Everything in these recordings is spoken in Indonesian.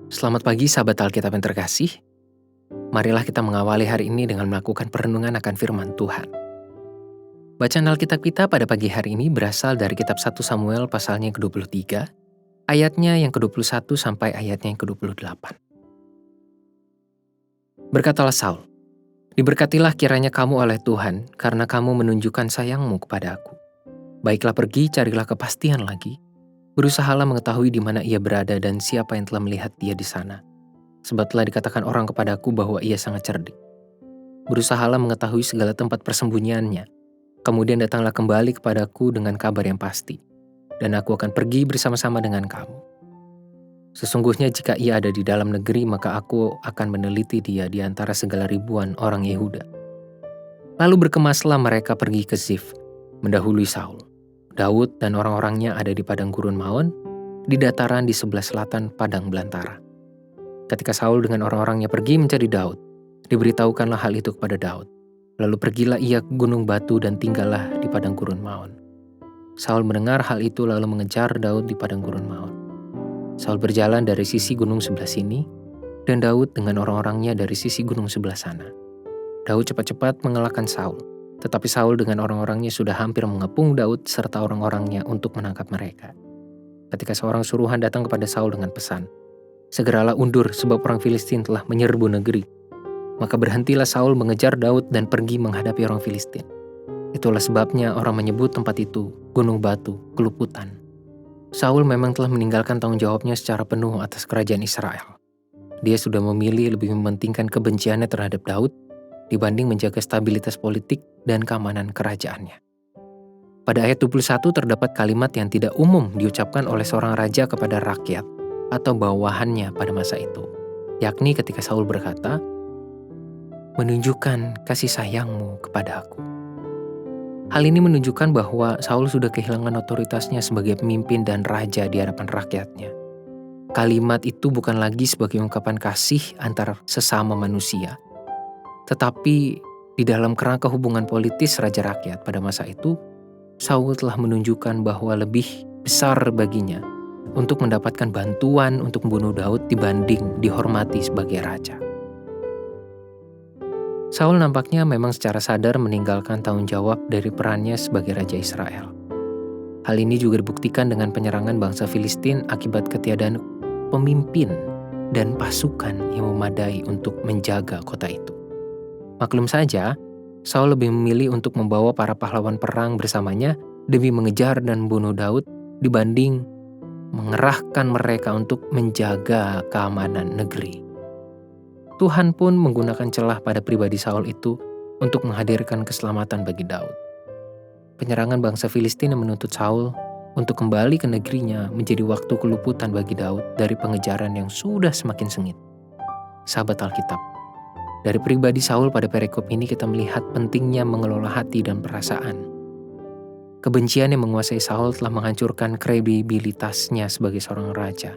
Selamat pagi sahabat Alkitab yang terkasih. Marilah kita mengawali hari ini dengan melakukan perenungan akan firman Tuhan. Bacaan Alkitab kita pada pagi hari ini berasal dari kitab 1 Samuel pasalnya yang ke-23, ayatnya yang ke-21 sampai ayatnya yang ke-28. Berkatalah Saul, "Diberkatilah kiranya kamu oleh Tuhan, karena kamu menunjukkan sayangmu kepada aku. Baiklah pergi, carilah kepastian lagi. Berusahalah mengetahui di mana ia berada dan siapa yang telah melihat dia di sana. Sebab telah dikatakan orang kepadaku bahwa ia sangat cerdik. Berusahalah mengetahui segala tempat persembunyiannya. Kemudian datanglah kembali kepadaku dengan kabar yang pasti, dan aku akan pergi bersama-sama dengan kamu. Sesungguhnya jika ia ada di dalam negeri, maka aku akan meneliti dia di antara segala ribuan orang Yehuda." Lalu berkemaslah mereka pergi ke Zif, mendahului Saul. Daud dan orang-orangnya ada di padang gurun Maon, di dataran di sebelah selatan padang belantara. Ketika Saul dengan orang-orangnya pergi mencari Daud, diberitahukanlah hal itu kepada Daud. Lalu pergilah ia ke gunung batu dan tinggallah di padang gurun Maon. Saul mendengar hal itu lalu mengejar Daud di padang gurun Maon. Saul berjalan dari sisi gunung sebelah sini, dan Daud dengan orang-orangnya dari sisi gunung sebelah sana. Daud cepat-cepat mengalahkan Saul, tetapi Saul dengan orang-orangnya sudah hampir mengepung Daud serta orang-orangnya untuk menangkap mereka. Ketika seorang suruhan datang kepada Saul dengan pesan, "Segeralah undur sebab orang Filistin telah menyerbu negeri." Maka berhentilah Saul mengejar Daud dan pergi menghadapi orang Filistin. Itulah sebabnya orang menyebut tempat itu Gunung Batu, Keluputan. Saul memang telah meninggalkan tanggung jawabnya secara penuh atas kerajaan Israel. Dia sudah memilih lebih mementingkan kebenciannya terhadap Daud dibanding menjaga stabilitas politik dan keamanan kerajaannya. Pada ayat 21 terdapat kalimat yang tidak umum diucapkan oleh seorang raja kepada rakyat atau bawahannya pada masa itu, yakni ketika Saul berkata, "Menunjukkan kasih sayangmu kepada aku." Hal ini menunjukkan bahwa Saul sudah kehilangan otoritasnya sebagai pemimpin dan raja di hadapan rakyatnya. Kalimat itu bukan lagi sebagai ungkapan kasih antar sesama manusia, tetapi di dalam kerangka hubungan politis raja rakyat pada masa itu, Saul telah menunjukkan bahwa lebih besar baginya untuk mendapatkan bantuan untuk membunuh Daud dibanding dihormati sebagai raja. Saul nampaknya memang secara sadar meninggalkan tanggung jawab dari perannya sebagai Raja Israel. Hal ini juga dibuktikan dengan penyerangan bangsa Filistin akibat ketiadaan pemimpin dan pasukan yang memadai untuk menjaga kota itu. Maklum saja, Saul lebih memilih untuk membawa para pahlawan perang bersamanya demi mengejar dan membunuh Daud dibanding mengerahkan mereka untuk menjaga keamanan negeri. Tuhan pun menggunakan celah pada pribadi Saul itu untuk menghadirkan keselamatan bagi Daud. Penyerangan bangsa Filistin yang menuntut Saul untuk kembali ke negerinya menjadi waktu keluputan bagi Daud dari pengejaran yang sudah semakin sengit. Sahabat Alkitab, dari pribadi Saul pada perikop ini kita melihat pentingnya mengelola hati dan perasaan. Kebencian yang menguasai Saul telah menghancurkan kredibilitasnya sebagai seorang raja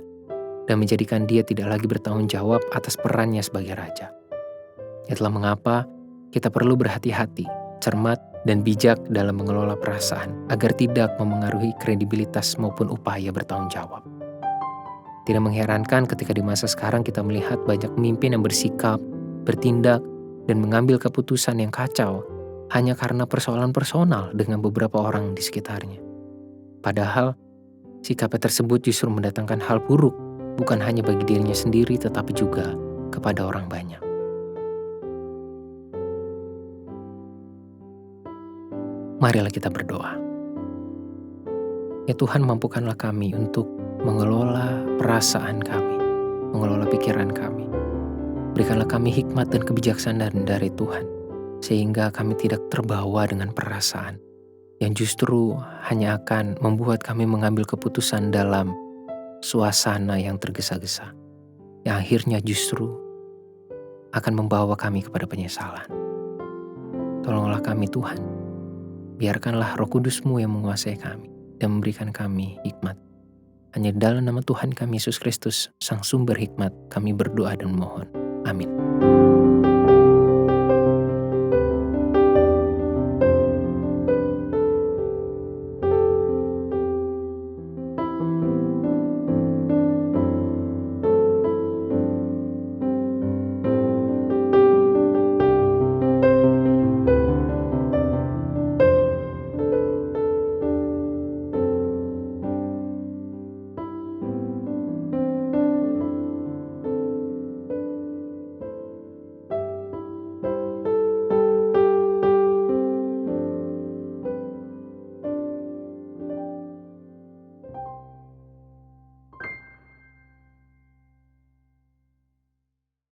dan menjadikan dia tidak lagi bertanggung jawab atas perannya sebagai raja. Itulah mengapa kita perlu berhati-hati, cermat, dan bijak dalam mengelola perasaan agar tidak memengaruhi kredibilitas maupun upaya bertanggung jawab. Tidak mengherankan ketika di masa sekarang kita melihat banyak pemimpin yang bersikap, bertindak, dan mengambil keputusan yang kacau hanya karena persoalan personal dengan beberapa orang di sekitarnya. Padahal, sikapnya tersebut justru mendatangkan hal buruk bukan hanya bagi dirinya sendiri tetapi juga kepada orang banyak. Marilah kita berdoa. Ya Tuhan, mampukanlah kami untuk mengelola perasaan kami, mengelola pikiran kami. Berikanlah kami hikmat dan kebijaksanaan dari Tuhan, sehingga kami tidak terbawa dengan perasaan yang justru hanya akan membuat kami mengambil keputusan dalam suasana yang tergesa-gesa, yang akhirnya justru akan membawa kami kepada penyesalan. Tolonglah kami Tuhan, biarkanlah Roh Kudus-Mu yang menguasai kami dan memberikan kami hikmat. Hanya dalam nama Tuhan kami Yesus Kristus, Sang Sumber Hikmat, kami berdoa dan mohon. Amin.